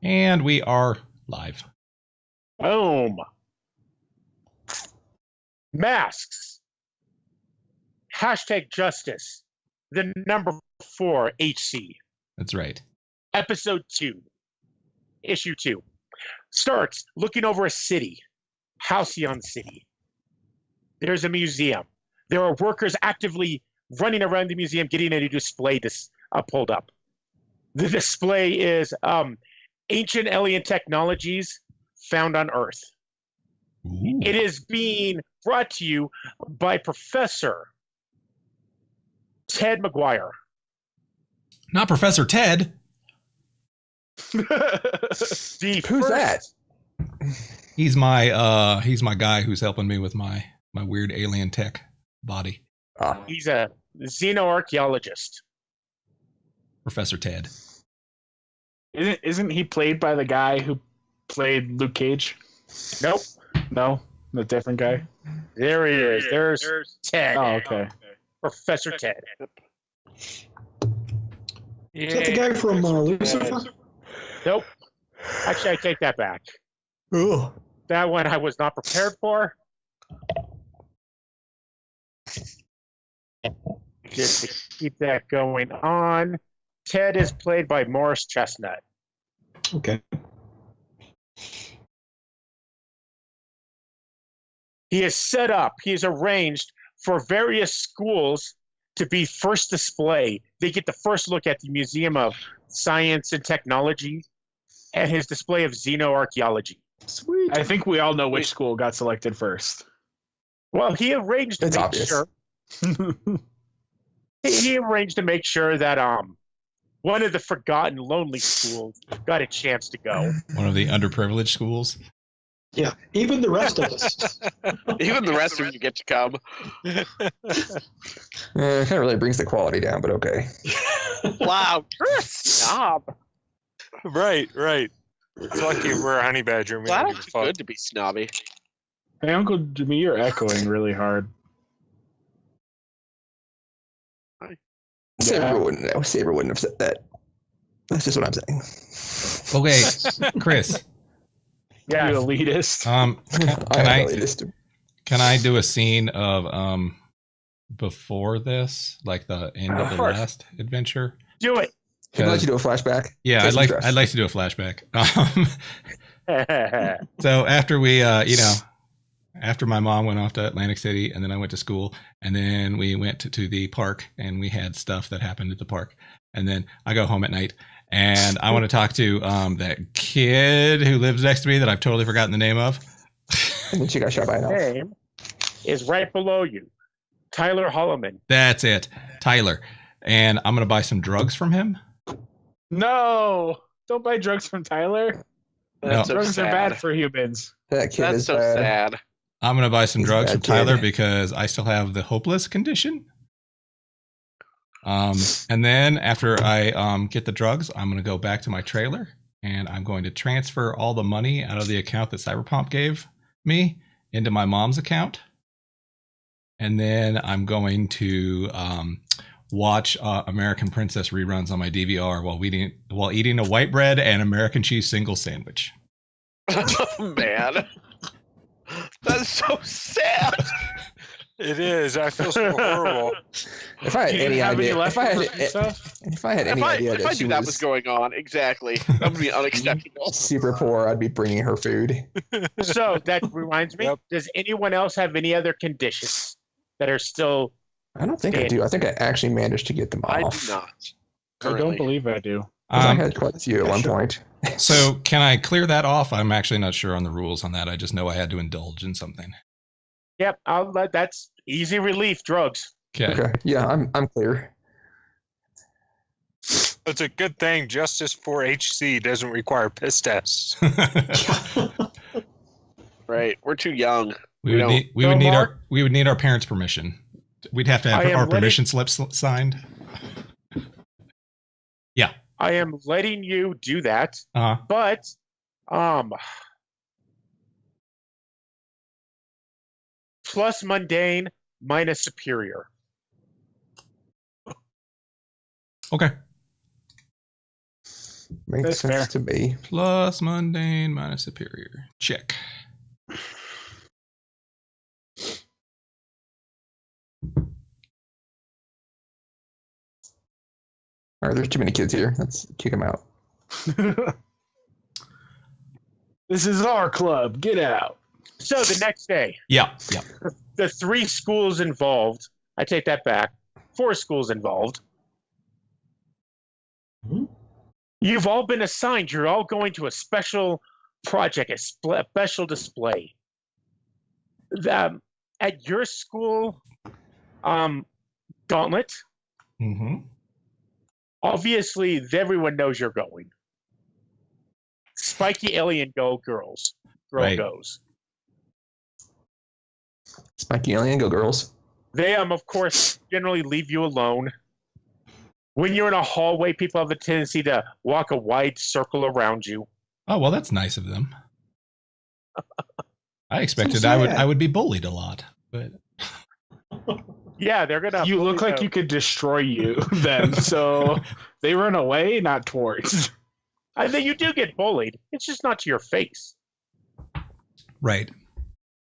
And we are live. Boom. Masks. Hashtag justice. The number 4 HC. That's right. Episode 2. Issue 2. Starts looking over a city. Halcyon City. There's a museum. There are workers actively running around the museum getting a new display pulled up. The display is ancient alien technologies found on Earth. Ooh. It is being brought to you by Professor Ted McGuire. Not Professor Ted. Who's that? He's my guy who's helping me with my weird alien tech body. He's a xenoarchaeologist. Professor Ted. Isn't he played by the guy who played Luke Cage? Nope. No, the different guy. There he is. There's Ted. Oh, okay. Professor Ted. Is that the guy from Lucifer? Nope. Actually, I take that back. Ooh. That one I was not prepared for. Just to keep that going on. Ted is played by Morris Chestnut. Okay. He is set up, he is arranged for various schools to be first display. They get the first look at the Museum of Science and Technology and his display of xenoarchaeology. Sweet. I think we all know which school got selected first. Well, he arranged to It's make obvious. sure he arranged to make sure that one of the forgotten lonely schools got a chance to go. One of the underprivileged schools. Yeah, even the rest of us. Even the rest of you get to come. It kind of really brings the quality down, but okay. Wow, you're a snob. Right. It's lucky we're a honey badger. We Glad don't I'm give a too fuck. good to be snobby. Hey, Uncle Jimmy, you're echoing really hard. Saber wouldn't have said that. That's just what I'm saying. Okay, Chris. Yeah. You elitist. Can I do a scene of before this, like the end of the last adventure? Do it. Can I let you do a flashback? Yeah, Take some stress. I'd like to do a flashback. So after we, after my mom went off to Atlantic City, and then I went to school, and then we went to the park, and we had stuff that happened at the park, and then I go home at night, and I want to talk to that kid who lives next to me that I've totally forgotten the name of. And then she got shot by an elf. Name is right below you. Tyler Holloman. That's it, Tyler. And I'm gonna buy some drugs from him. No! Don't buy drugs from Tyler. That's so Drugs sad. are bad for humans. That kid That's is so bad. sad. I'm gonna buy some He's a drugs bad from kid. Tyler because I still have the hopeless condition. And then after I get the drugs, I'm gonna go back to my trailer and I'm going to transfer all the money out of the account that Cyberpunk gave me into my mom's account. And then I'm going to watch American Princess reruns on my DVR while eating a white bread and American cheese single sandwich. Oh, man. That's so sad. It is. I feel so horrible. If I had Do you any have any idea, if I leftovers and had, stuff? if I had any idea If I that she knew that was was going on, exactly. That would be unacceptable. super poor, I'd be bringing her food. So that reminds me, Yep. does anyone else have any other conditions that are still... I don't think I do. I think I actually managed to get them I off. do not. I don't Currently. believe I do. 'Cause I had quite a few at one point. So can I clear that off? I'm actually not sure on the rules on that. I just know I had to indulge in something. Yep, that's easy relief, drugs. Okay. Okay. Yeah, I'm clear. It's a good thing Justice for HC doesn't require piss tests. Right. We're too young. we would need our parents' permission. We'd have to I have am our letting- permission slips signed. Yeah. I am letting you do that, Uh-huh. but plus mundane minus superior. Okay. Makes That's sense fair. to me. Plus mundane minus superior. Check. All right, there's too many kids here. Let's kick them out. This is our club. Get out. So the next day, Yeah. the 3 schools involved, I take that back, 4 schools involved. Hmm? You've all been assigned. You're all going to a special project, a special display. At your school, Gauntlet, Mm-hmm. obviously everyone knows you're going. Spiky Alien girl Right. goes. Spiky Alien, go girls. They, of course, generally leave you alone. When you're in a hallway, people have a tendency to walk a wide circle around you. Oh, well, that's nice of them. I expected So I sad. would be bullied a lot, but Yeah, they're gonna. You look like you could destroy you then. So they run away, not towards. I think you do get bullied. It's just not to your face. right.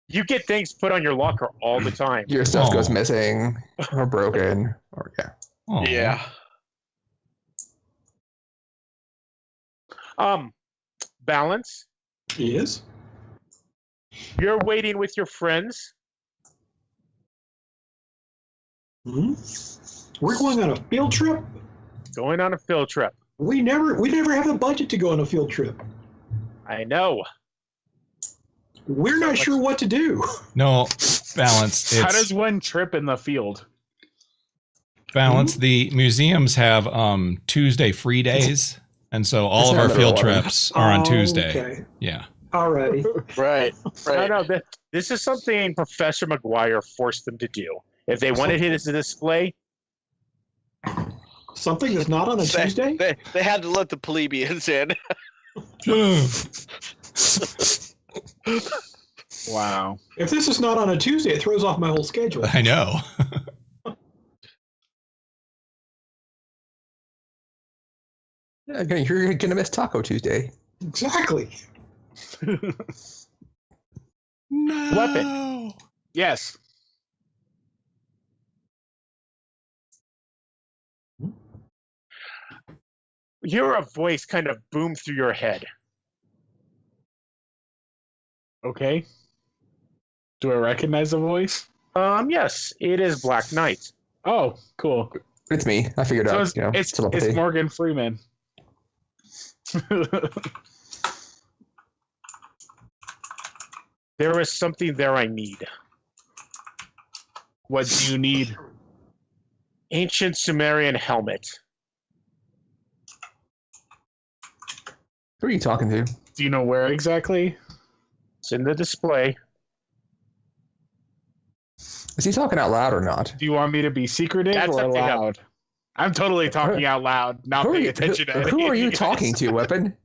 You get things put on your locker all the time. Your stuff Aw. goes missing or broken or yeah. Aw. Yeah. Balance. Yes. You're waiting with your friends. Hmm? We're going on a field trip. Going on a field trip. We never have the budget to go on a field trip. I know. We're not sure what to do. No, balance. How It's does one trip in the field? balance. The museums have Tuesday free days, and so all of our That's field another one. trips are on Oh, Tuesday. Okay. Yeah. Alrighty. Right. No, Right. no. This is something Professor McGuire forced them to do. If they wanted it as a display, Something that's not on a Tuesday? They had to let the plebeians in. Wow. If this is not on a Tuesday, it throws off my whole schedule. I know. Yeah, you're gonna miss Taco Tuesday. Exactly. No. Weapon. Yes. you hear a voice kind of boom through your head. Okay. Do I recognize the voice? Yes, it is Black Knight. Oh, cool. It's me. I figured So out. it's telepathy. Morgan Freeman. There is something there I need. What do you need? Ancient Sumerian helmet. Who are you talking to? Do you know where exactly? It's in the display. Is he talking out loud or not? Do you want me to be secretive That's or up to him. loud? I'm totally talking out loud, not Who are paying you, attention to who are you anything. talking to, Weapon?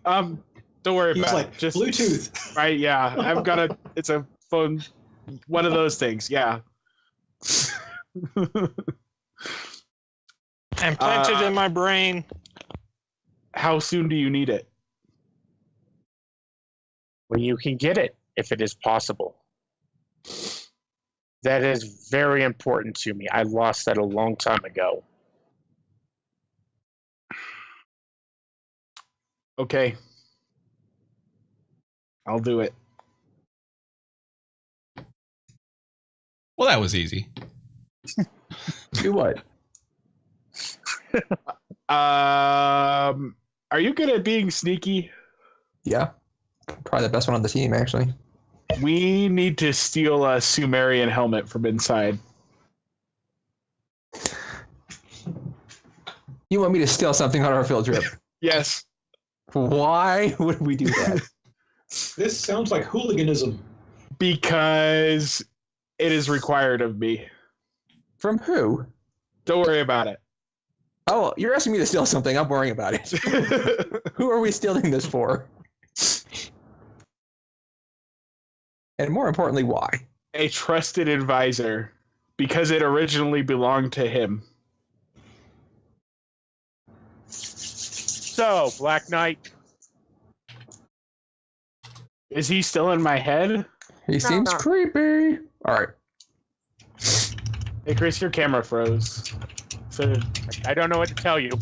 Don't worry He's about like, it. Just Bluetooth. right, yeah. I've got it's a phone, one of those things, yeah. Implanted in my brain. How soon do you need it? When you can get it, if it is possible. That is very important to me. I lost that a long time ago. Okay. I'll do it. Well, that was easy. Do what? Are you good at being sneaky? Yeah. Probably the best one on the team, actually. We need to steal a Sumerian helmet from inside. You want me to steal something on our field trip? Yes. Why would we do that? This sounds like hooliganism. Because it is required of me. From who? Don't worry about it. Oh, you're asking me to steal something. I'm worrying about it. Who are we stealing this for? And more importantly, why? A trusted advisor. Because it originally belonged to him. So, Black Knight, Is he still in my head? He seems no. creepy. All right. Hey, Chris, your camera froze. So, I don't know what to tell you. is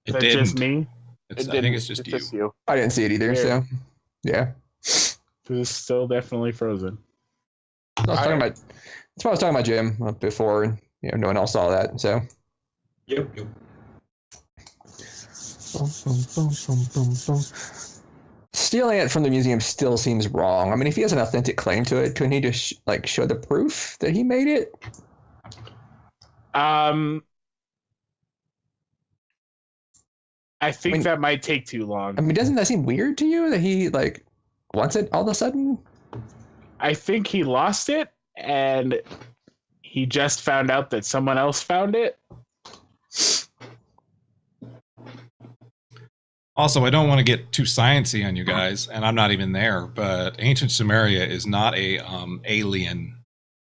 It that didn't. just me? I think it's just you. you. I didn't see it either, so yeah. It's still definitely frozen. That's what I was talking about Jim before, and no one else saw that. So. Yep. Stealing it from the museum still seems wrong. I mean, if he has an authentic claim to it, couldn't he just show the proof that he made it? I think that might take too long. I mean, doesn't that seem weird to you that he wants it all of a sudden? I think he lost it, and he just found out that someone else found it. Also, I don't want to get too sciencey on you guys, and I'm not even there, but ancient Sumeria is not a alien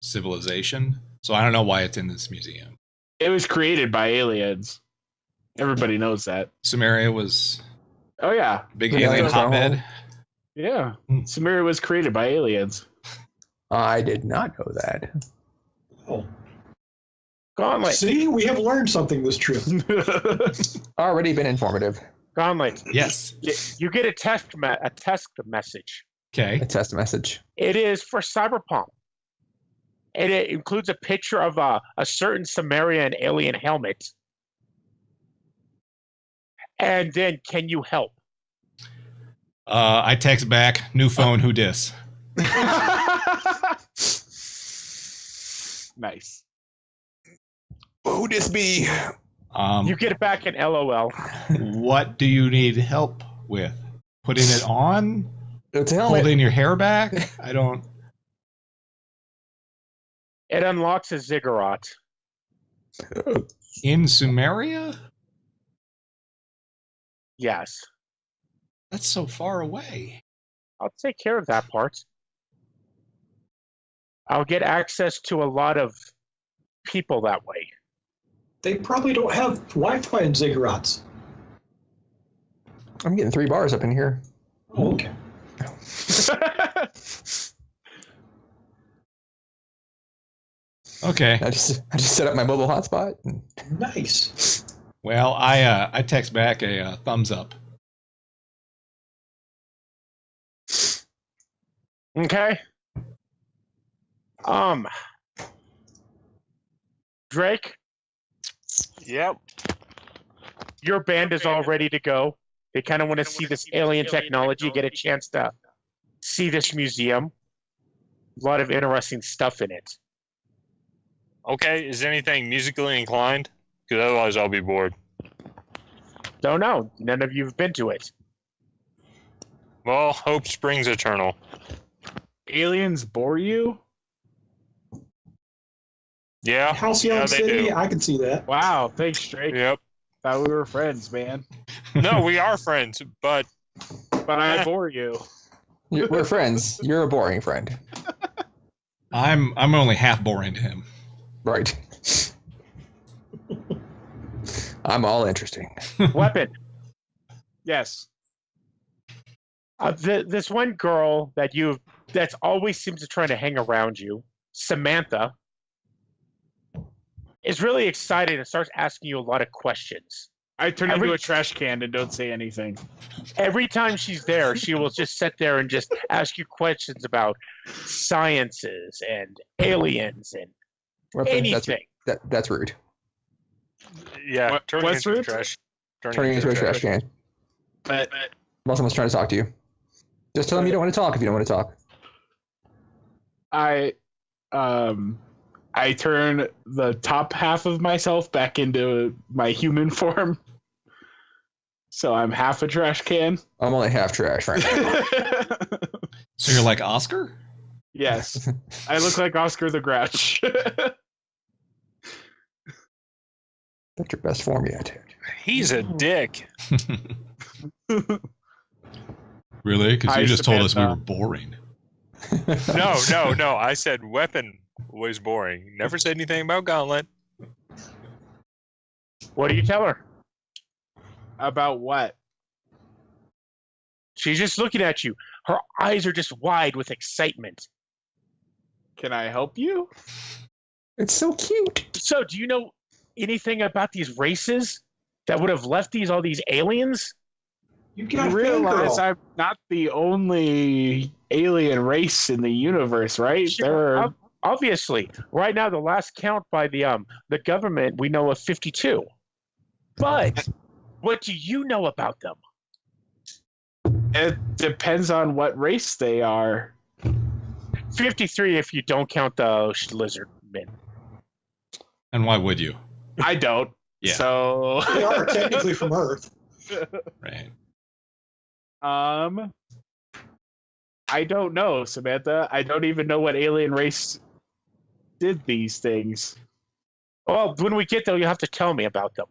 civilization, so I don't know why it's in this museum. It was created by aliens. Everybody knows that. Sumeria was Oh yeah, a big Yeah, alien that's our hotbed. yeah. Sumeria was created by aliens. I did not know that. Oh, Gauntlet. see, we have learned something this trip. Already been informative. Gauntlet. Yes. You get a text message. Okay. A test message. It is for Cyberpunk. And it includes a picture of a certain Sumerian alien helmet. And then, can you help? I text back, new phone, who dis? Nice. Who this be? You get it back in LOL. What do you need help with? Putting it on? It's a helmet. Holding your hair back? I don't. It unlocks a ziggurat. In Sumeria? Yes. That's so far away. I'll take care of that part. I'll get access to a lot of people that way. They probably don't have Wi-Fi in ziggurats. I'm getting 3 bars up in here. Oh, okay. Okay. I just set up my mobile hotspot. Nice. Well, I text back a thumbs up. Okay. Drake, Yep. your band is all ready to go. They kind of want to see this alien technology, get a chance to see this museum. A lot of interesting stuff in it. Okay, is anything musically inclined? Because otherwise I'll be bored. Don't know. None of you have been to it. Well, hope springs eternal. Aliens bore you? Yeah. Halcyon yeah, they City, do. I can see that. Wow, thanks, Drake. Yep. Thought we were friends, man. No, we are friends, but But I bore you. We're friends. You're a boring friend. I'm only half boring to him. Right. I'm all interesting. Weapon. Yes. This one girl that's always seems to try to hang around you, Samantha, is really excited and starts asking you a lot of questions. I turn into a trash can and don't say anything. Every time she's there, she will just sit there and just ask you questions about sciences and aliens and anything. That's rude. yeah, turning what's into a rude? trash. Turning into a trash can. But While someone's trying to talk to you. Just tell them you don't want to talk if you don't want to talk. I turn the top half of myself back into my human form. So I'm half a trash can. I'm only half trash right now. So you're like Oscar? Yes. I look like Oscar the Grouch. That's your best form yet. He's a dick. Really? Because Hi, you just told us we Samantha. were boring. No. I said weapon was boring. Never said anything about Gauntlet. What do you tell her? About what? She's just looking at you. Her eyes are just wide with excitement. Can I help you? It's so cute. So, do you know anything about these races that would have left all these aliens? You You got realize fangirl. I'm not the only alien race in the universe, right? There are Obviously, right now the last count by the government, we know of 52. But what do you know about them? It depends on what race they are. 53 if you don't count the lizard men. And why would you? I don't. Yeah. So They are technically from Earth. Right. I don't know, Samantha. I don't even know what alien race did these things. Well, when we get there, you'll have to tell me about them.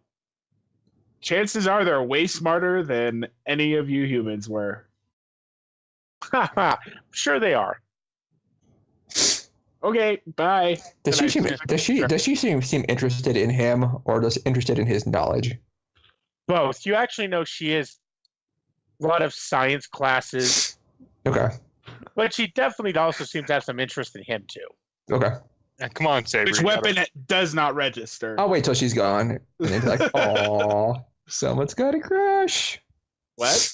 Chances are they're way smarter than any of you humans were. Sure they are. Okay, bye. Does she seem interested in him, or just interested in his knowledge? Both. You actually know she is a lot of science classes, Okay. but she definitely also seems to have some interest in him too. Okay. Come on, Saber. Which you gotta- weapon does not register? I'll wait till she's gone, and then be like, "Aw, someone's got a crush." What?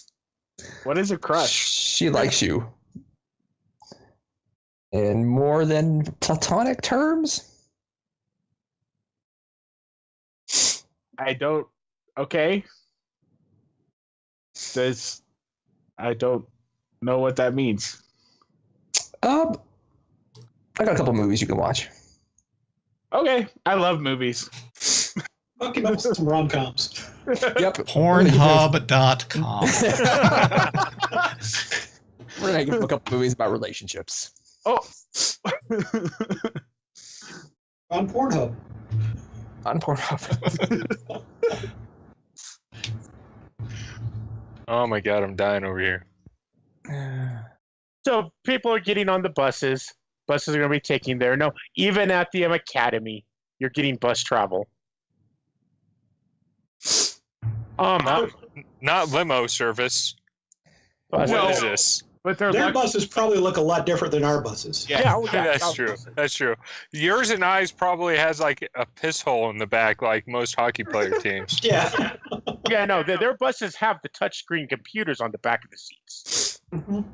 What is a crush? She likes you. In more than platonic terms? I don't. Okay. I don't know what that means. I got a couple movies you can watch. Okay, I love movies. Fuck him up with some rom-coms. Yep. Pornhub.com. We're gonna give a couple movies about relationships. Oh. On Pornhub. On Pornhub. Oh my god, I'm dying over here. So people are getting on the buses. Buses are going to be taking there. No, even at the academy, you're getting bus travel. Not limo service. Buses- Well, What is this? But they're Their lucky. buses probably look a lot different than our buses. yeah, That's true. That's true. Yours and I's probably has like a piss hole in the back, like most hockey player teams. Yeah. Yeah, no, their buses have the touchscreen computers on the back of the seats. Mhm.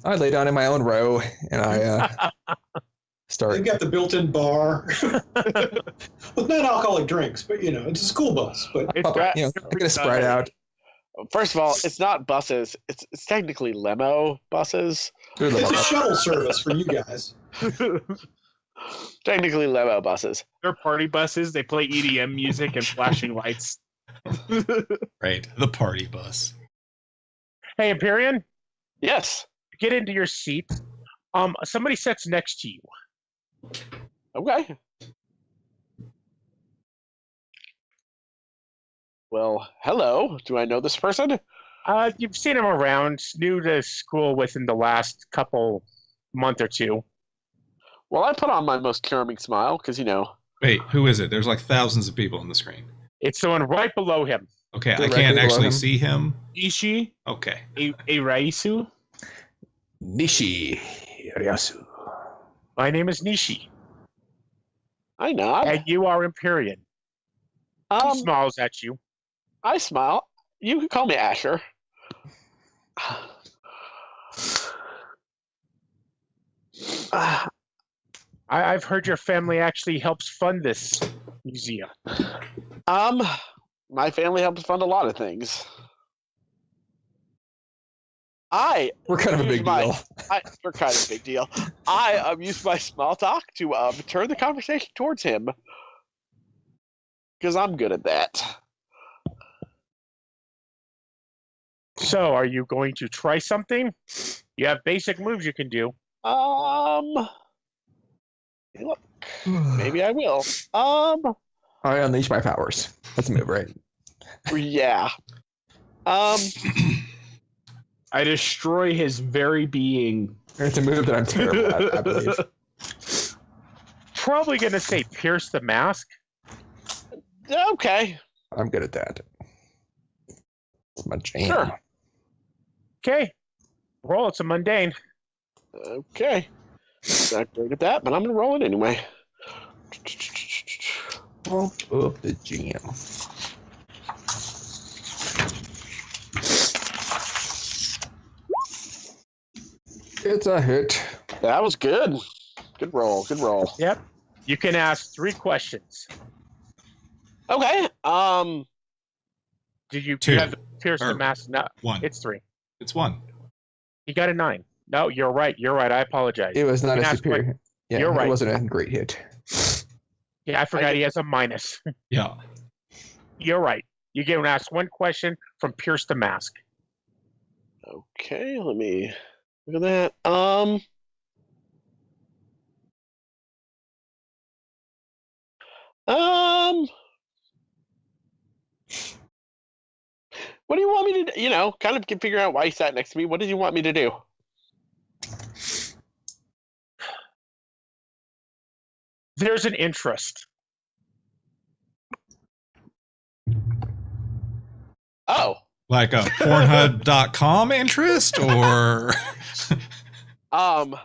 I lay down in my own row and I start. They've got the built-in bar with non-alcoholic drinks, but it's a school bus. But It's I get a Sprite out. First of all, it's not buses. It's technically limo buses. it's a shuttle service for you guys. Technically limo buses. They're party buses. They play EDM music and flashing lights. Right. The party bus. Hey, Empyrean, Yes. get into your seat. Somebody sits next to you. Okay. Well, hello. Do I know this person? You've seen him around, new to school within the last month or two. Well, I put on my most charming smile because, Wait, who is it? There's like thousands of people on the screen. It's the one right below him. Okay, I Directly can't below actually him. see him. Ishi, Okay. a Raisu. Nishi Ryasu. My name is Nishi, I nod. and you are Empyrean. He smiles at you. I smile. You can call me Asher. I've heard your family actually helps fund this museum. My family helps fund a lot of things. We're kind of a big deal. We're kind of a big deal. I use my small talk to turn the conversation towards him because I'm good at that. So, are you going to try something? You have basic moves you can do. Look, maybe I will. I unleash my powers. That's a move, right? Yeah. I destroy his very being. It's a move that I'm terrible at, I believe. Probably going to say pierce the mask. Okay. I'm good at that. It's my jam. Sure. Okay. Roll. It's a mundane. Okay. Not great at that, but I'm gonna roll it anyway. Pump up the jam. It's a hit. That was good. Good roll. Good roll. Yep. You can ask 3 questions. Okay. Did you Two. have the pierce the Or mask? No, 1. it's 3. It's 1. You got a 9. No, you're right. You're right. I apologize. It was not You a can ask superior. Yeah, You're right. It wasn't a great hit. Yeah, I forgot he has a minus. Yeah. You're right. You can ask 1 question from Pierce the Mask. Okay. Let me look at that. What do you want me to do? You know, kind of figure out why you sat next to me. What did you want me to do? There's an interest. Oh. Like a Pornhub.com interest or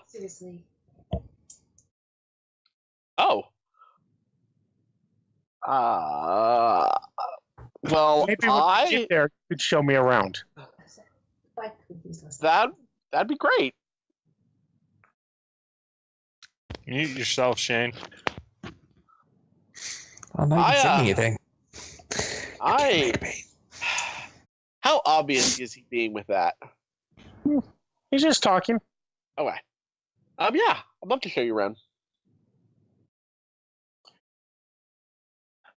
Seriously. Oh. Well, Maybe when you get there, you could show me around. that'd be great. Mute yourself, Shane. I'm not even saying anything. How obvious is he being with that? He's just talking. Okay. Yeah, I'd love to show you around.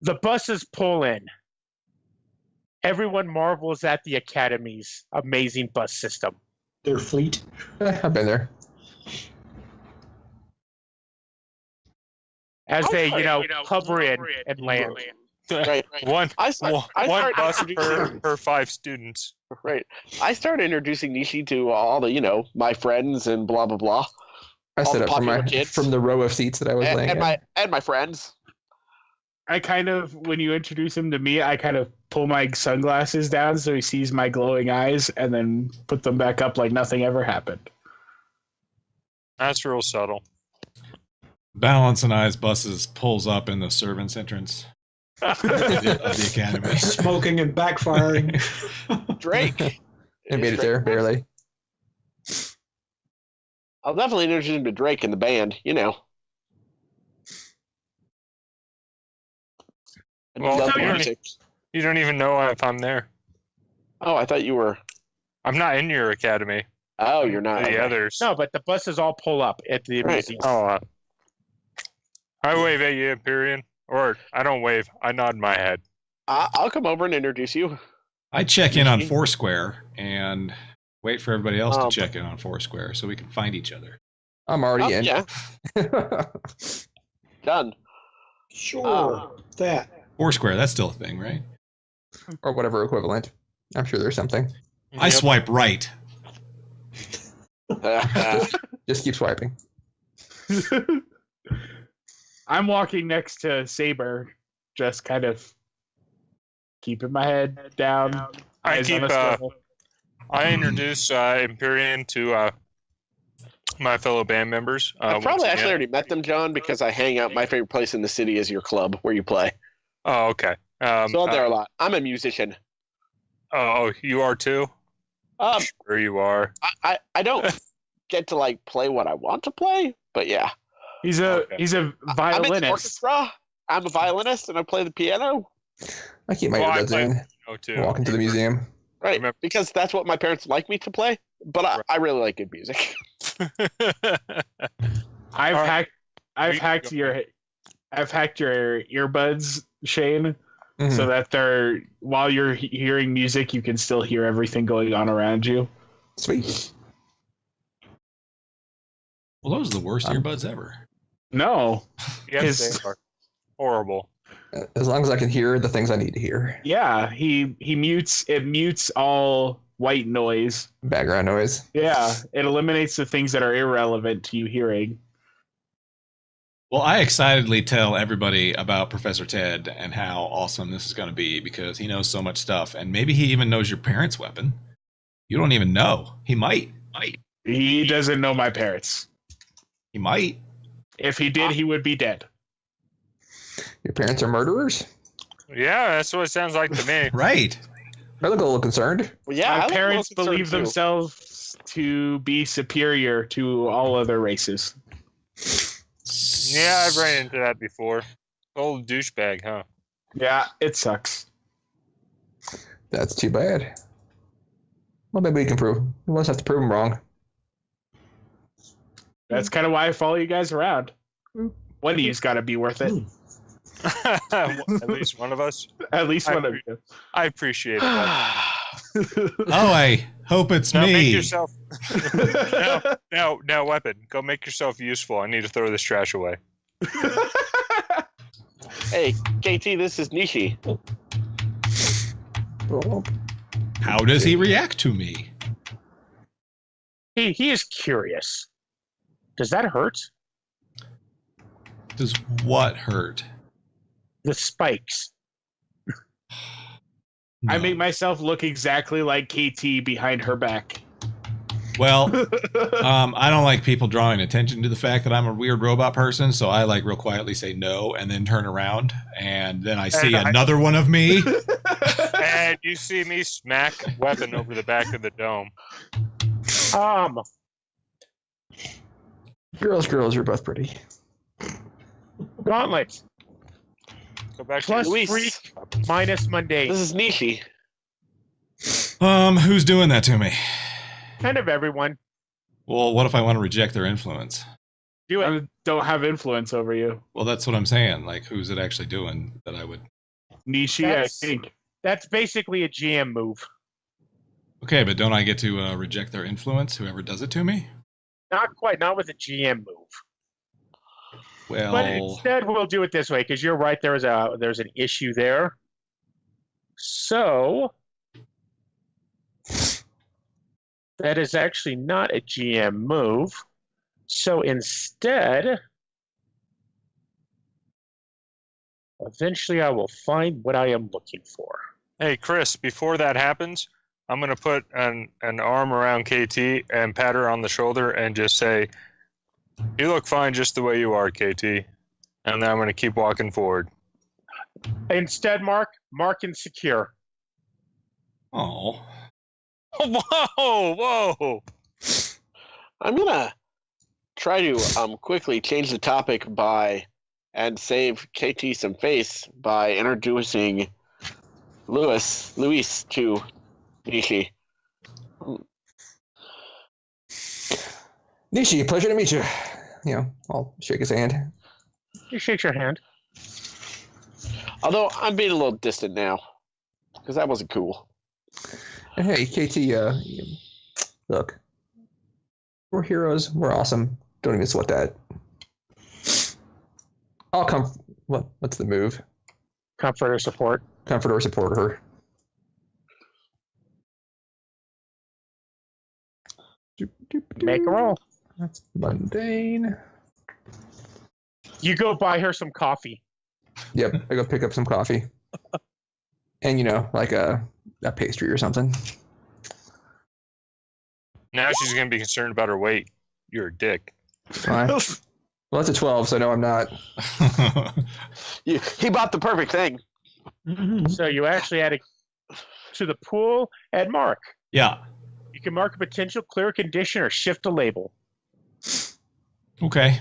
The buses pull in. Everyone marvels at the Academy's amazing bus system. Their fleet. I've been there. As they, hover in and land. Right. One I start bus introducing- per 5 students. Right. I started introducing Nishi to all the, my friends and blah blah blah. I All stood the up popular kids. from the row of seats that I was laying And my friends. I kind of, when you introduce him to me, I kind of pull my sunglasses down so he sees my glowing eyes and then put them back up like nothing ever happened. That's real subtle. Balance and I's buses pulls up in the servants' entrance of the academy. Smoking and backfiring. Drake. I made it there, barely. I'll definitely introduce him to Drake and the band, I Well, love you don't- music. You don't even know if I'm there. Oh, I thought you were. I'm not in your academy. Oh, you're not. The Okay. others. No, but the buses all pull up at the Right. museum. Oh, I wave at you, Empyrean. Or I don't wave. I nod my head. I'll come over and introduce you. I check in on Nishi? Foursquare and wait for everybody else to Um, check in on Foursquare so we can find each other. I'm already in. Yeah, done. Sure. That. Foursquare, that's still a thing, right? Or whatever equivalent. I'm sure there's something. I Yep. swipe right. Just keep swiping. I'm walking next to Saber, just kind of keeping my head down. I eyes keep. on a swivel. I introduce Empyrean to my fellow band members. I once probably again. actually already met them, John, because I hang out. My favorite place in the city is your club where you play. Oh, okay. So I'm there a lot. I'm a musician. Oh, you are too. Um, Sure, you are. I don't get to play what I want to play, but yeah. He's a Okay. he's a I'm in the violinist. orchestra. I'm a violinist and I play the piano. I keep my Well, I earbuds play- in. Oh, too. Walk into the museum. Right. Remember- Because that's what my parents like me to play. But I really like good music. I've Alright. hacked I've We- hacked your earbuds, Shane, Mhm. so that they're while you're hearing music, you can still hear everything going on around you. Sweet. Well, those are the worst Um, earbuds ever. No, yes, His- they are. Horrible. As long as I can hear the things I need to hear. yeah, he mutes all white noise. Background noise. Yeah, it eliminates the things that are irrelevant to you hearing. Well, I excitedly tell everybody about Professor Ted and how awesome this is going to be because he knows so much stuff, and maybe he even knows your parents' weapon. You don't even know. He might. He doesn't know my parents. He might. If he did, he would be dead. Your parents are murderers? Yeah, that's what it sounds like to me. Right. I look a little concerned. Well, yeah, I My was a parents little concerned, believe too. themselves to be superior to all other races. Yeah, I've ran into that before. Old douchebag, huh? Yeah, it sucks. That's too bad. Well, maybe we can prove. We must have to prove him wrong. That's kind of why I follow you guys around. One of you's got to be worth it. At least one of us. At least one of you. I appreciate it. Oh, I hope it's Now me. make yourself. Now, weapon. Go make yourself useful. I need to throw this trash away. Hey, KT, this is Nishi. Well, How does he react to me? He is curious. Does that hurt? Does what hurt? The spikes. I No. make myself look exactly like KT behind her back. Well, I don't like people drawing attention to the fact that I'm a weird robot person, so I like real quietly say no and then turn around, and then I see And I- another one of me. And you see me smack weapon over the back of the dome. girls, you're both pretty. Gauntlets. Go back Plus to Luis. freak minus mundane. This is Nishi. Who's doing that to me? Kind of everyone. Well, what if I want to reject their influence? Do it. I don't have influence over you. Well, that's what I'm saying. Like, who's it actually doing that I would? Nishi, That's- I think. That's basically a GM move. Okay, but don't I get to reject their influence? Whoever does it to me? Not quite. Not with a GM move. Well, But instead, we'll do it this way because you're right. There's an issue there. So that is actually not a GM move. So instead, eventually, I will find what I am looking for. Hey, Chris, before that happens, I'm going to put an arm around KT and pat her on the shoulder and just say, "You look fine just the way you are, KT." And then I'm going to keep walking forward. Instead, mark and secure. oh, Whoa! I'm gonna try to quickly change the topic and save KT some face by introducing Luis to Nishi. Nishi, pleasure to meet you. You know, I'll shake his hand. He shakes your hand. Although I'm being a little distant now because that wasn't cool. And hey, KT, look, we're heroes. We're awesome. Don't even sweat that. I'll come. What's the move? Comfort or support. Comfort or support her. Make a roll. That's mundane. You go buy her some coffee. Yep, I go pick up some coffee. And, you know, like a pastry or something. Now she's going to be concerned about her weight. You're a dick. Fine. Well, that's a 12, so no, I'm not. He bought the perfect thing. So you actually add it to the pool and mark. yeah. You can mark a potential clear condition or shift a label. Okay.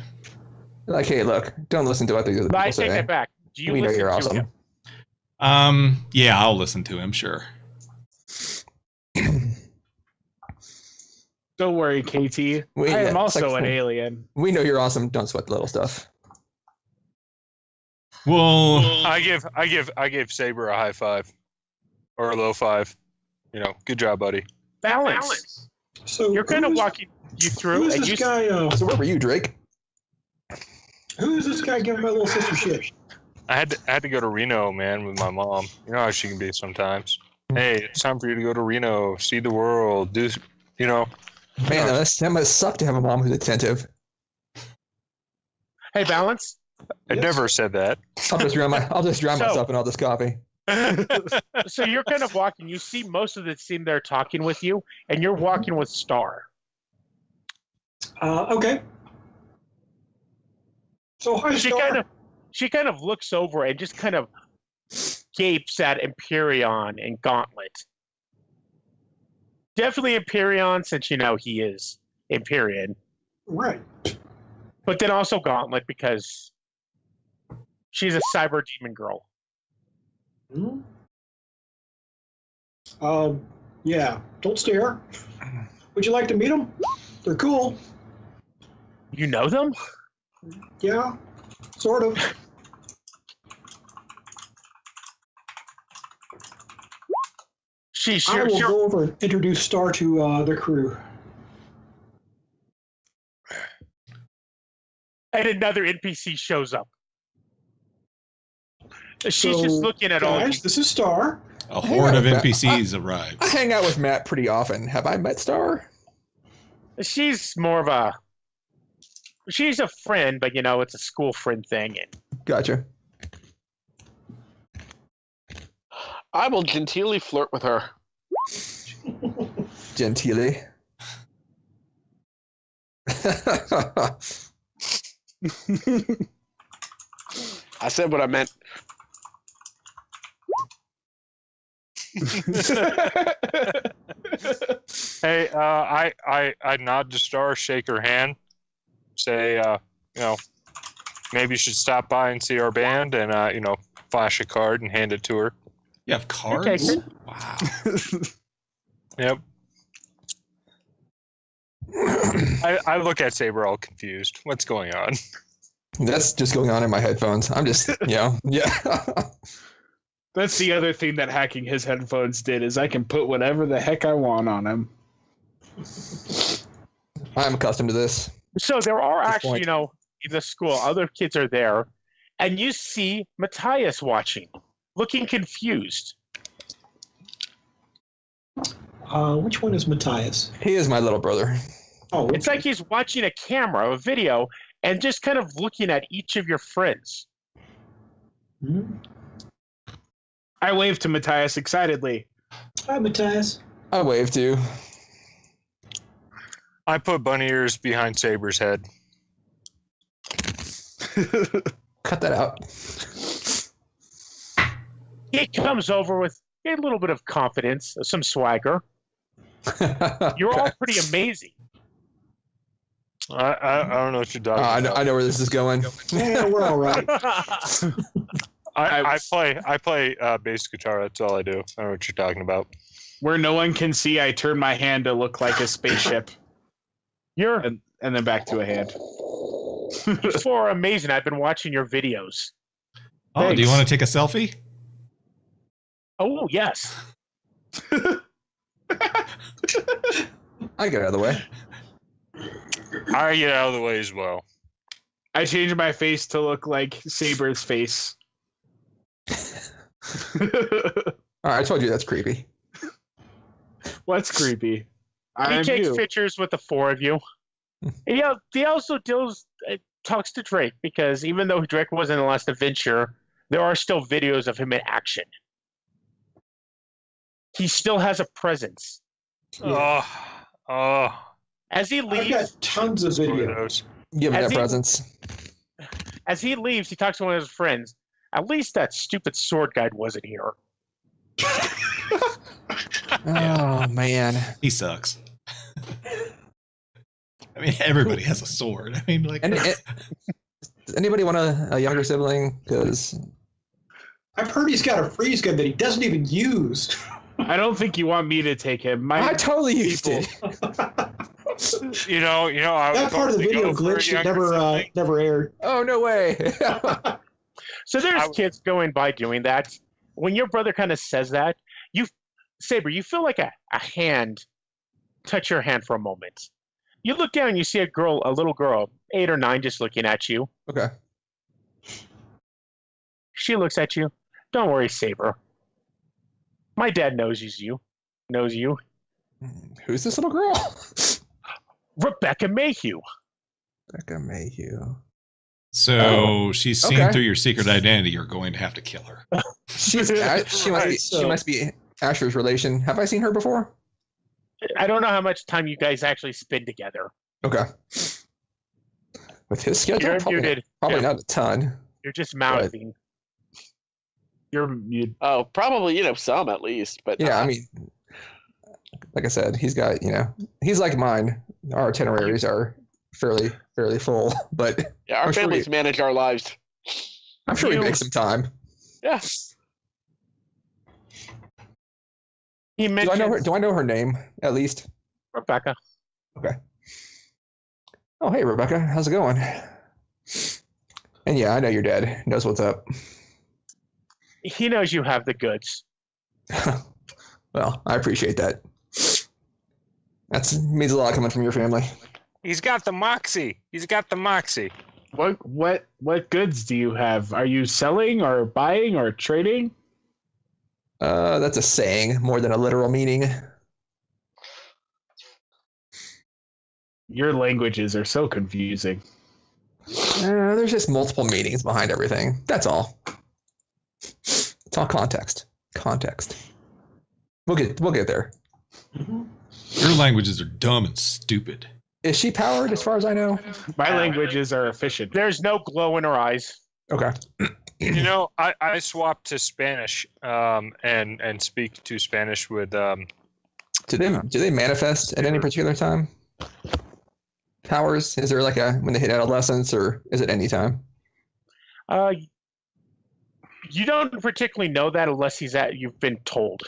Like, hey, look, don't listen to what the other But I people take say. that back. Do you We know listen you're to awesome. him? Yeah, I'll listen to him. Sure. Don't worry, KT. I yeah, am it's also like- an alien. We know you're awesome. Don't sweat the little stuff. Well, I give Saber a high five or a low five. You know, good job, buddy. Balance. So You're kind of who's- walking you Who through, is and this you guy? So where were you, Drake? Who is this guy giving my little sister shit? I had to go to Reno, man, with my mom. You know how she can be sometimes. Hey, it's time for you to go to Reno, see the world, do, you know. Man, that must suck to have a mom who's attentive. Hey, Balance. I Yes. never said that. I'll just drown myself in all this coffee. So you're kind of walking. You see most of the team there talking with you, and you're walking with Star. Okay. So hi, Star. She kind of looks over and just kind of gapes at Empyrean and Gauntlet. Definitely Empyrean, since you know he is Empyrean, Right. but then also Gauntlet because she's a cyber demon girl. Hmm? Yeah. Don't stare. Would you like to meet them? They're cool. You know them? Yeah. Sort of. I will go over and introduce Star to their crew. And another NPC shows up. She's So, just looking at all. Guys, this is Star. A horde of Hang on, NPCs arrives. I hang out with Matt pretty often. Have I met Star? She's more of a. She's a friend, but you know it's a school friend thing. And Gotcha. I will genteelly flirt with her. Gentili. I said what I meant. Hey, I nod to Star, shake her hand, say, maybe you should stop by and see our band, and flash a card and hand it to her. You have cards? Okay. Wow. Yep. I look at Saber all confused. What's going on? That's just going on in my headphones. I'm just, yeah. That's the other thing that hacking his headphones did is I can put whatever the heck I want on him. I'm accustomed to this. so there are Good actually, point. in the school, other kids are there, and you see Matthias watching, looking confused. Which one is Matthias? He is my little brother. Oh, It's like he's watching a camera, a video, and just kind of looking at each of your friends. Hmm? I waved to Matthias excitedly. Hi, Matthias. I wave too. I put bunny ears behind Saber's head. Cut that out. He comes over with a little bit of confidence, some swagger. You're all pretty amazing. I don't know what you're talking I about. know where this is going. Yeah, we're all right. I play bass guitar. That's all I do. I don't know what you're talking about. Where no one can see, I turn my hand to look like a spaceship. And then back to a hand. You four are amazing. I've been watching your videos. Oh, do you Thanks. want to take a selfie? Oh, yes. I get out of the way. I get out of the way as well. I changed my face to look like Saber's face. All right, I told you that's creepy. What's creepy? He I'm takes you. pictures with the four of you. And, he also talks to Drake because even though Drake was in the last adventure, there are still videos of him in action. He still has a presence. Yeah. Oh, As he I've leaves, got tons of one of video. those. Give me Has that he- presence. he talks to one of his friends. At least that stupid sword guide wasn't here. Oh man. He sucks. I mean, everybody has a sword. I mean, like, Does anybody want a younger sibling? Because I've heard he's got a freeze gun that he doesn't even use. I don't think you want me to take him. I totally used people- it. You know. I That part of the video glitched. It never aired. Oh no way. So there's kids going by doing that. When your brother kind of says that, Saber, you feel like a hand touch your hand for a moment. You look down, you see a little girl, 8 or 9, just looking at you. Okay. She looks at you. Don't worry, Saber. My dad knows you. Knows you. Who's this little girl? Rebecca Mayhew. Becca Mayhew. So she's seen okay. through your secret identity. You're going to have to kill her. She so- must be Asher's relation. Have I seen her before? I don't know how much time you guys actually spend together. Okay. With his schedule, You're probably, muted. probably Yeah. not a ton. You're just mouthing. You Oh, probably some at least. But Yeah, I mean, like I said, he's got he's like mine. Our itineraries are fairly full, but yeah, our I'm sure families manage our lives. I'm sure he You- makes some time. Yeah. He Do mentioned I know her name at least? Rebecca. Oh, hey Rebecca, how's it going? And yeah, I know your dad knows what's up. He knows you have the goods. Well, I appreciate that. That means a lot coming from your family. He's got the moxie. He's got the moxie. what goods do you have? Are you selling or buying or trading? That's a saying more than a literal meaning. Your languages are so confusing. There's just multiple meanings behind everything. That's all. It's all context. Context. We'll get there. Your languages are dumb and stupid. Is she powered as far as I know? My languages are efficient. There's no glow in her eyes. Okay. I swapped to Spanish and speak to Spanish with Do they manifest at any particular time? Powers? Is there like when they hit adolescence, or is it any time? You don't particularly know that unless you've been told.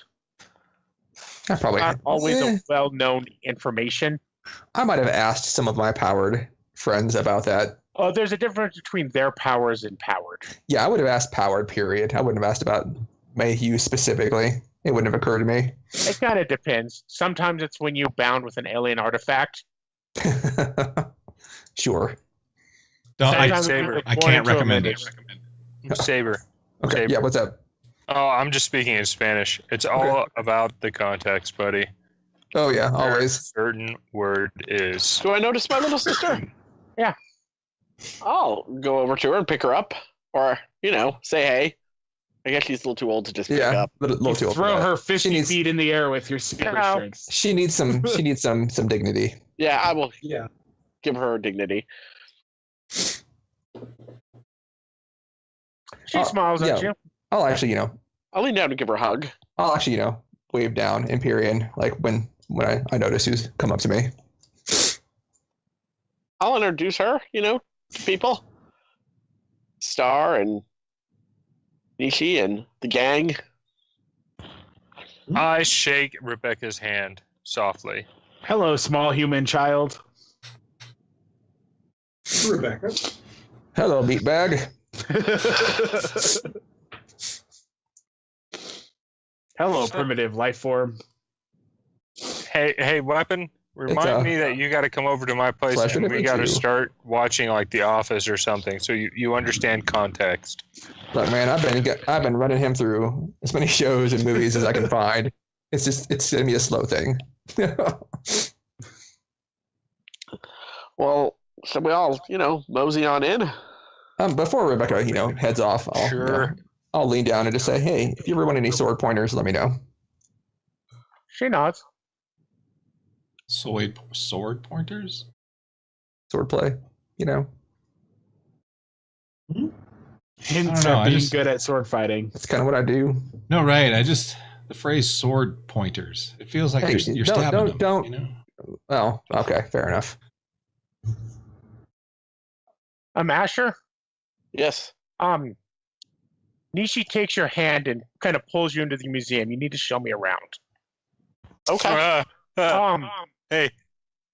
I probably Not always Eh. a well-known information. I might have asked some of my powered friends about that. There's a difference between their powers and powered. Yeah, I would have asked powered, period. I wouldn't have asked about Mayhew specifically. It wouldn't have occurred to me. It kind of depends. Sometimes it's when you're bound with an alien artifact. Sure. Don't, Sometimes I, it's Saber. like I born can't into a recommend it. village. Saber. Okay. Saber. Yeah, what's up? Oh, I'm just speaking in Spanish. It's all about the context, buddy. Oh, yeah, always. Certain word is. Do I notice my little sister? Yeah. I'll go over to her and pick her up, or say hey. I guess she's a little too old to just pick Yeah, up. little too old for Throw that. her 50 needs- feet in the air with your super No. strength. She needs some dignity. Yeah, I will Yeah. give her dignity. She Oh, smiles at yeah. you. I'll actually, I'll lean down and give her a hug. wave down Empyrean, like when I notice who's come up to me. I'll introduce her, to people. Star and Nishi and the gang. I shake Rebecca's hand softly. Hello, small human child. Rebecca. Hello, meatbag. Hello, primitive life form. Hey, weapon. Remind me that you got to come over to my place pleasure and to we meet got to you. start watching like The Office or something, so you understand context. Look, man, I've been running him through as many shows and movies as I can find. It's gonna be a slow thing. Well, should we all, mosey on in? Before Rebecca, heads off, Sure. I'll lean down and just say, hey, if you ever want any sword pointers, let me know. She nods. Sword pointers? Sword play, Hints I don't know, at I being just- good at sword fighting. That's kind of what I do. No, right. The phrase sword pointers. It feels like Hey, you're don't- stabbing don't- them. Oh, okay, fair enough. A masher? Yes. Nishi takes your hand and kind of pulls you into the museum. You need to show me around. Okay.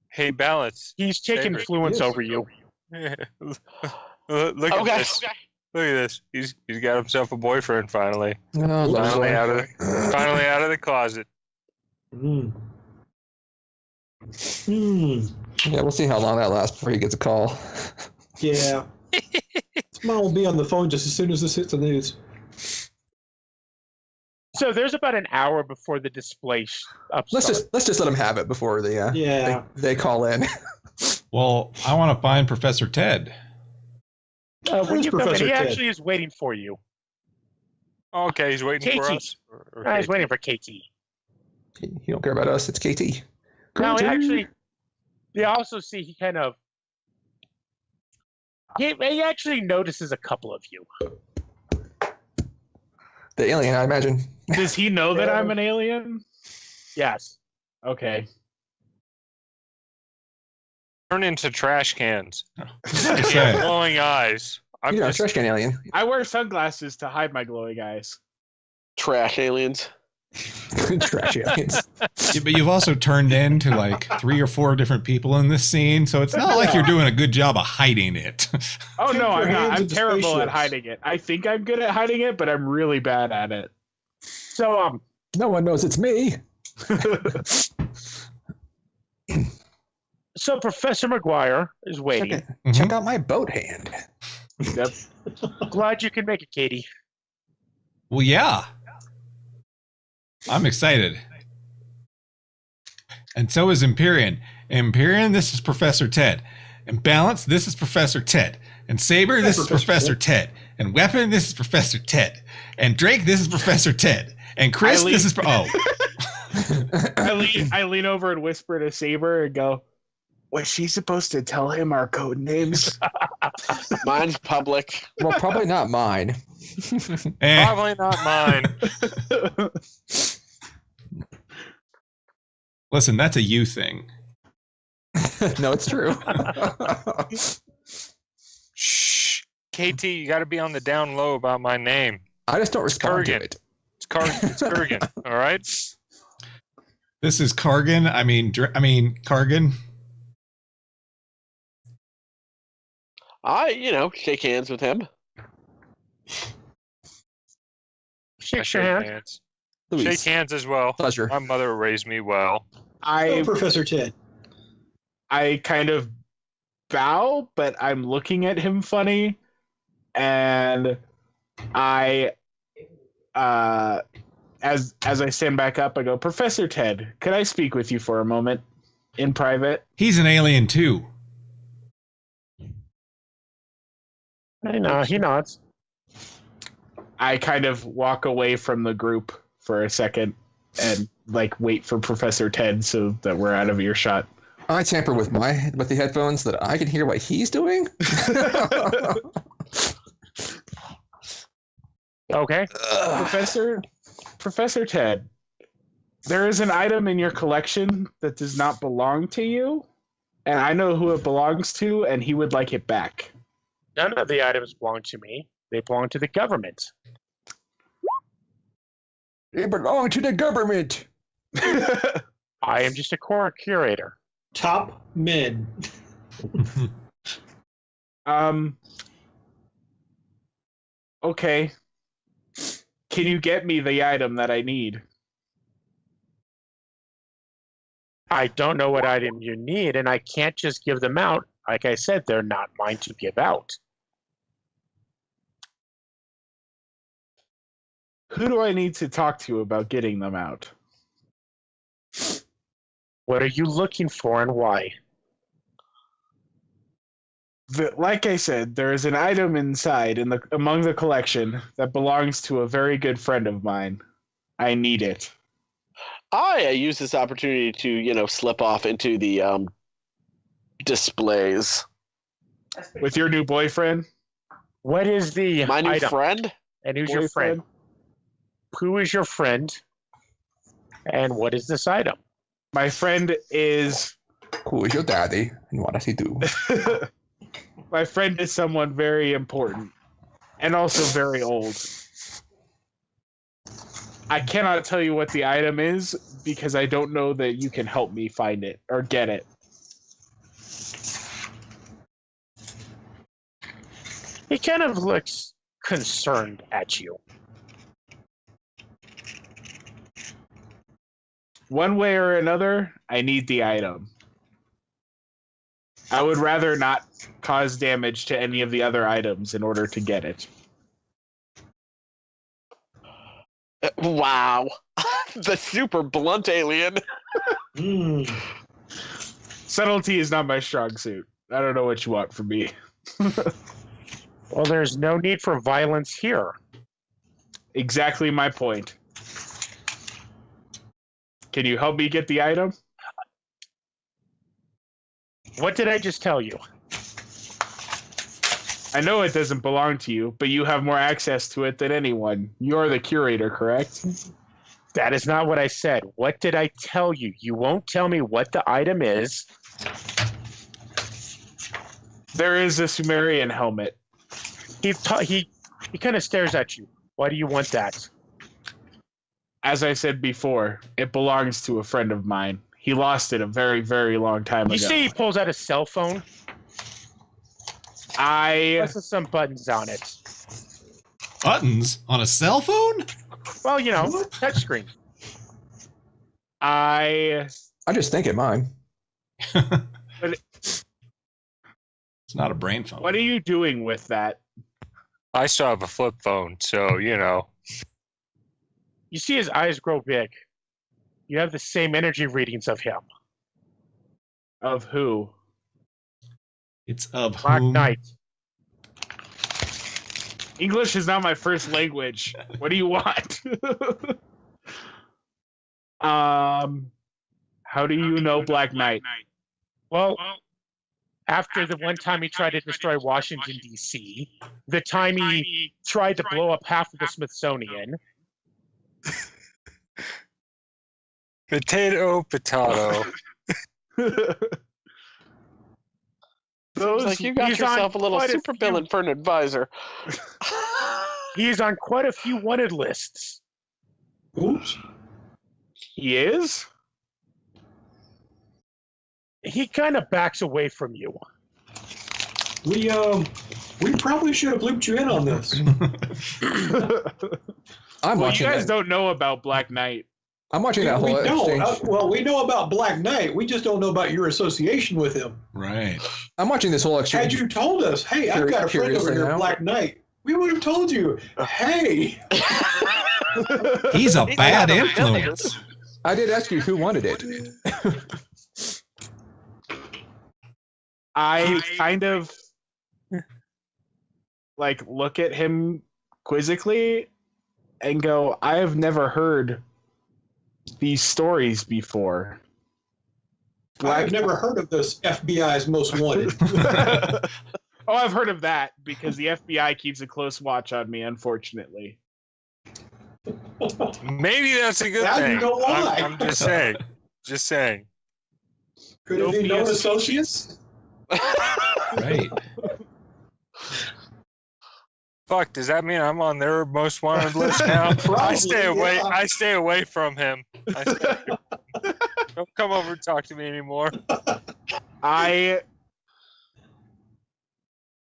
Hey, balance. He's taking Favorite. influence Yes. over you. Look at Okay. this. Look at this. He's got himself a boyfriend finally. Oh, Finally lovely. out of the closet. Mm. Mm. Yeah, we'll see how long that lasts before he gets a call. Yeah. His mom will be on the phone just as soon as this hits the news. So there's about an hour before the display Let's just let him have it before Yeah. they call in. Well, I want to find Professor Ted. When Where's you come in, Professor he Ted? actually is waiting for you. Okay, he's waiting for KT. us. Or No, he's KT? waiting for KT. You don't care about us. It's KT. No, KT. actually, you also see he kind of. He actually notices a couple of you. The alien, I imagine. Does he know that I'm an alien? Yes. Okay. Turn into trash cans. Just He has saying. glowing eyes. I'm You know, just, trash can alien. I wear sunglasses to hide my glowing eyes. Trash aliens. Trash aliens. Yeah, but you've also turned into like 3 or 4 different people in this scene, so it's not like you're doing a good job of hiding it. Oh Keep no, your I'm not. hands I'm at the terrible at spaceships. hiding it. I think I'm good at hiding it, but I'm really bad at it. So No one knows it's me. so Professor McGuire is waiting. Check out my boat hand. Yep. Glad you can make it, Katie. Well, yeah. I'm excited. And so is Empyrean. Empyrean, this is Professor Ted. And Balance, this is Professor Ted. And Saber, this is Professor Ted. And Weapon, this is Professor Ted. And Drake, this is Professor Ted. And Chris, Eileen. this is... Oh. I lean over and whisper to Saber and go, "Was she supposed to tell him our code names?" Mine's public. Well, probably not mine. Eh. probably not mine. Listen, that's a you thing. No, it's true. Shh. KT, you got to be on the down low about my name. I just don't respond to Kurgan. it. It's Kurgan. All right. This is Kargan. I mean, Kargan. I shake hands with him. I Shake your hand. hands. Louise, Shake hands as well. pleasure. My mother raised me well. Oh, Professor Ted. I kind of bow, but I'm looking at him funny, and I, as I stand back up, I go, "Professor Ted, could I speak with you for a moment in private?" He's an alien too. I know, he nods. I kind of walk away from the group for a second and wait for Professor Ted so that we're out of earshot. I tamper with the headphones so that I can hear what he's doing. Okay. Professor Ted, there is an item in your collection that does not belong to you, and I know who it belongs to, and he would like it back. None of the items belong to me. They belong to the government. They belong to the government. I am just a core curator. Top men. Okay. Can you get me the item that I need? I don't know what item you need, and I can't just give them out. Like I said, they're not mine to give out. Who do I need to talk to about getting them out? What are you looking for and why? Like I said, there is an item inside among the collection that belongs to a very good friend of mine. I need it. I use this opportunity to, slip off into the displays. With your new boyfriend? What is the My new item? friend? And who's your friend? Who is your friend? And what is this item? My friend is... Who is your daddy and what does he do? My friend is someone very important and also very old. I cannot tell you what the item is because I don't know that you can help me find it or get it. He kind of looks concerned at you. One way or another, I need the item. I would rather not cause damage to any of the other items in order to get it. Wow. The super blunt alien. Mm. Subtlety is not my strong suit. I don't know what you want from me. Well, there's no need for violence here. Exactly my point. Can you help me get the item? What did I just tell you? I know it doesn't belong to you, but you have more access to it than anyone. You're the curator, correct? That is not what I said. What did I tell you? You won't tell me what the item is. There is a Sumerian helmet. He kind of stares at you. Why do you want that? As I said before, it belongs to a friend of mine. He lost it a very, very long time You ago. see he pulls out a cell phone? Presses some buttons on it. Buttons on a cell phone? Well, you know, touchscreen. I just think it mine. It's not a brain phone. What are you doing with that? I still have a flip phone, so you know. You see his eyes grow big. You have the same energy readings of him. Of who? It's of Black whom? Knight. English is not my first language. What do you want? How do you know Black Knight? Well, after the one time he tried to destroy Washington, D.C., the time he tried to blow up half of the Smithsonian, Potato. Those, It's like you got he's on yourself a little quite a super few- villain for an advisor. he is on quite a few wanted lists. Oops. he is? He kind of backs away from you. We probably should have looped you in on this. I'm Well, you watching guys that. don't know about Black Knight. I'm watching that we whole don't. exchange. Well, we know about Black Knight. We just don't know about your association with him. Right. I'm watching this whole Had exchange. you told us, hey, I've got a friend Curious over to here, know. Black Knight, we would have told you, hey. He's a He's bad not a influence. I did ask you who wanted it. I kind of like look at him quizzically and go, I have never heard these stories before. I've never heard of this FBI's Most Wanted. Oh, I've heard of that because the FBI keeps a close watch on me, unfortunately. Maybe that's a good Now you thing. know why. I'm just saying. Just saying. Could it be Nope, known yes. associates? Right. Fuck, does that mean I'm on their most wanted list now? Probably, I stay away. yeah. I stay away from him. Don't come over and talk to me anymore.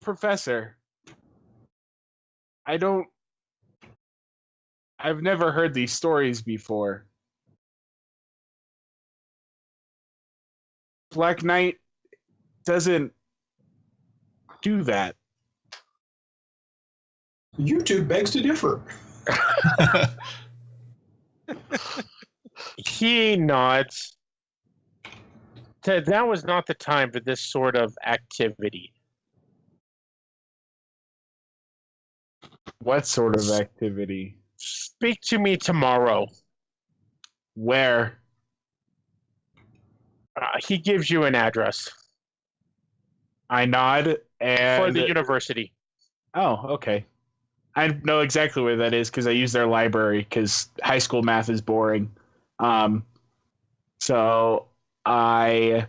Professor, I've never heard these stories before. Black Knight doesn't do that. YouTube begs to differ. He nods. That was not the time for this sort of activity. What sort of activity? Speak to me tomorrow. Where? He gives you an address I nod and for the university. Oh, okay. I know exactly where that is because I use their library because high school math is boring. So I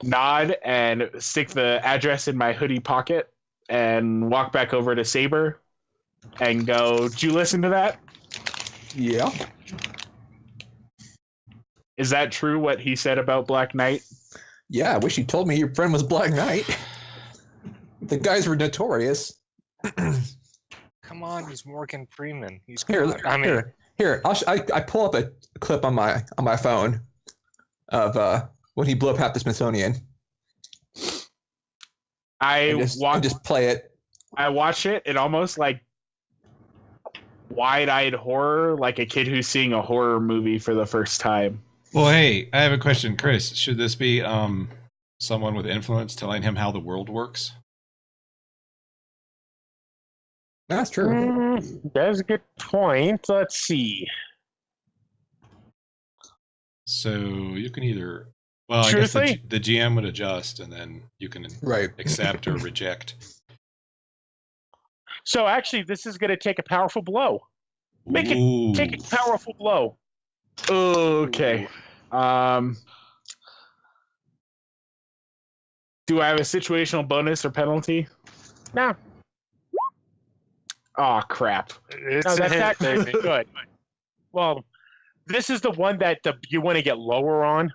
nod and stick the address in my hoodie pocket and walk back over to Saber and go, did you listen to that? Yeah. Is that true what he said about Black Knight? Yeah, I wish you told me your friend was Black Knight. The guys were notorious. Come on, he's Morgan Freeman. He's Here, God. I mean, here. I pull up a clip on my phone of when he blew up half the Smithsonian. I just play it. I watch it and almost like wide-eyed horror, like a kid who's seeing a horror movie for the first time. Well, hey, I have a question, Chris. Should this be someone with influence telling him how the world works? That's true. That's a good point. Let's see. So you can either, well, I guess Truthfully? the GM would adjust, and then you can Right. accept or reject. So actually, this is going to take a powerful blow. Ooh. Take a powerful blow. Okay. Do I have a situational bonus or penalty? No. Oh crap! It's No, a that's hit, actually baby. good. Well, this is the one that you want to get lower on.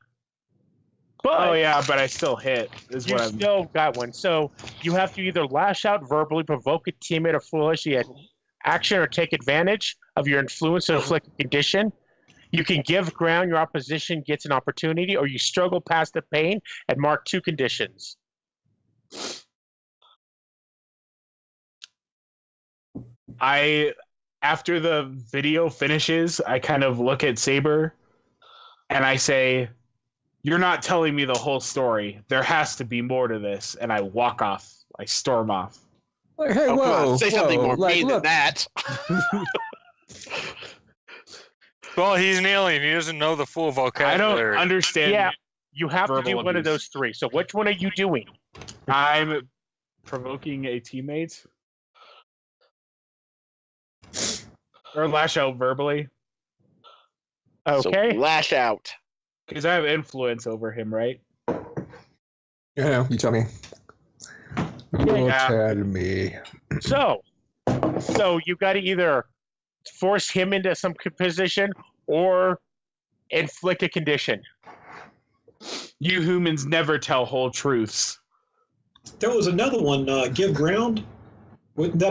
But Oh yeah, but I still hit. Is you what I'm. still got one. So you have to either lash out verbally, provoke a teammate or foolishly action, or take advantage of your influence to inflict a condition. You can give ground your opposition gets an opportunity, or you struggle past the pain and mark 2 conditions. After the video finishes, I kind of look at Saber and I say, "You're not telling me the whole story. There has to be more to this." And I walk off. I storm off. Like, hey, Oh, come whoa, on, say something whoa, more like, mean than look, that. Well, he's an alien. He doesn't know the full I vocabulary. don't understand. Yeah. You have to Verbal do one of abuse. those 3. So which one are you doing? I'm provoking a teammate. Or lash out verbally. Okay. So lash out. Because I have influence over him, right? Yeah, you tell me. You Yeah. tell me. So you got to either force him into some position or inflict a condition. You humans never tell whole truths. There was another one, give ground. Wouldn't that